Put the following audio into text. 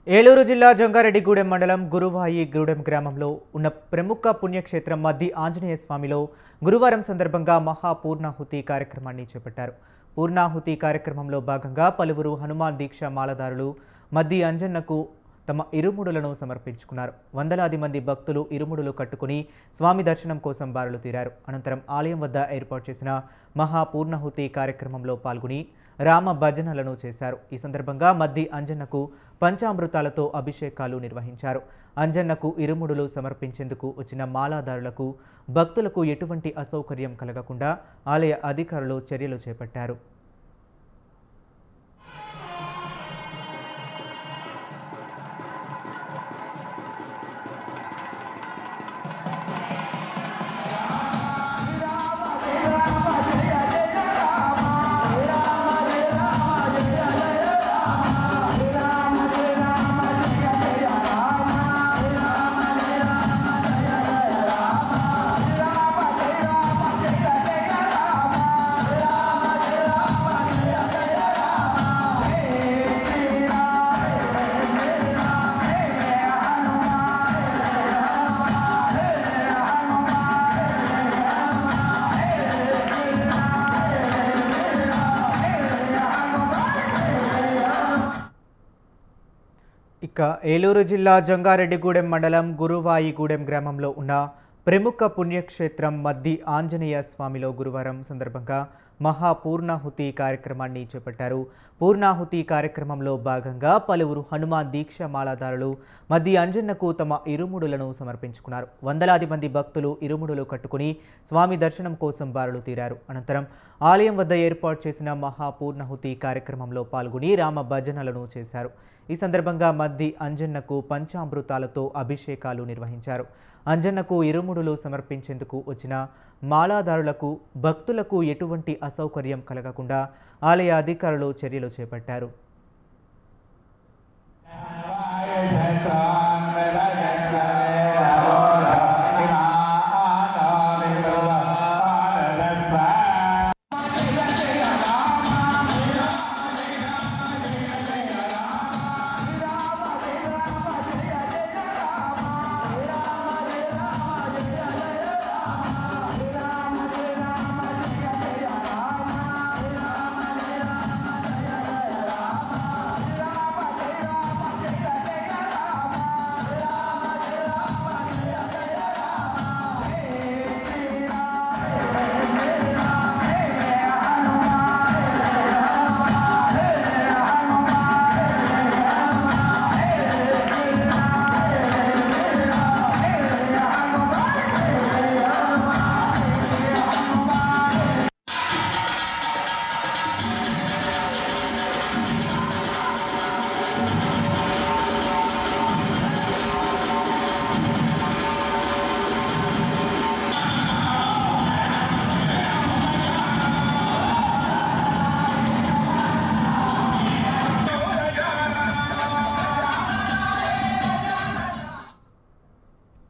ఏలూరు జిల్లా జంగారెడ్డిగూడెం మండలం గురువాయిగూడెం గ్రామంలో ఉన్న ప్రముఖ పుణ్యక్షేత్రం మద్ది ఆంజనేయ స్వామిలో గురువారం సందర్భంగా మహాపూర్ణాహుతి కార్యక్రమాన్ని చేపట్టారు. పూర్ణాహుతి కార్యక్రమంలో భాగంగా పలువురు హనుమాన్ దీక్ష మాలదారులు మద్ది అంజన్నకు తమ ఇరుముడులను సమర్పించుకున్నారు. వందలాది మంది భక్తులు ఇరుముడులు కట్టుకుని స్వామి దర్శనం కోసం బారులు తీరారు. అనంతరం ఆలయం వద్ద ఏర్పాటు చేసిన మహాపూర్ణాహుతి కార్యక్రమంలో పాల్గొని రామ భజనలను చేశారు. ఈ సందర్భంగా మద్ది అంజన్నకు పంచామృతాలతో అభిషేకాలు నిర్వహించారు. అంజన్నకు ఇరుముడులు సమర్పించేందుకు వచ్చిన మాలాదారులకు భక్తులకు ఎటువంటి అసౌకర్యం కలగకుండా ఆలయ అధికారులు చర్యలు చేపట్టారు. ఇక ఏలూరు జిల్లా జంగారెడ్డిగూడెం మండలం గురువాయిగూడెం గ్రామంలో ఉన్న ప్రముఖ పుణ్యక్షేత్రం మద్ది ఆంజనేయ స్వామిలో గురువారం సందర్భంగా మహాపూర్ణాహుతి కార్యక్రమాన్ని చేపట్టారు. పూర్ణాహుతి కార్యక్రమంలో భాగంగా పలువురు హనుమాన్ దీక్ష మాలాదారులు మద్ది అంజన్నకు తమ ఇరుముడులను సమర్పించుకున్నారు. వందలాది మంది భక్తులు ఇరుముడులు కట్టుకుని స్వామి దర్శనం కోసం బారులు తీరారు. అనంతరం ఆలయం వద్ద ఏర్పాటు చేసిన మహాపూర్ణాహుతి కార్యక్రమంలో పాల్గొని రామ భజనలను చేశారు. ఈ సందర్భంగా మద్ది అంజన్నకు పంచామృతాలతో అభిషేకాలు నిర్వహించారు. అంజన్నకు ఇరుముడులు సమర్పించేందుకు వచ్చిన మాలాదారులకు భక్తులకు ఎటువంటి అసౌకర్యం కలగకుండా ఆలయ అధికారులు చర్యలు చేపట్టారు.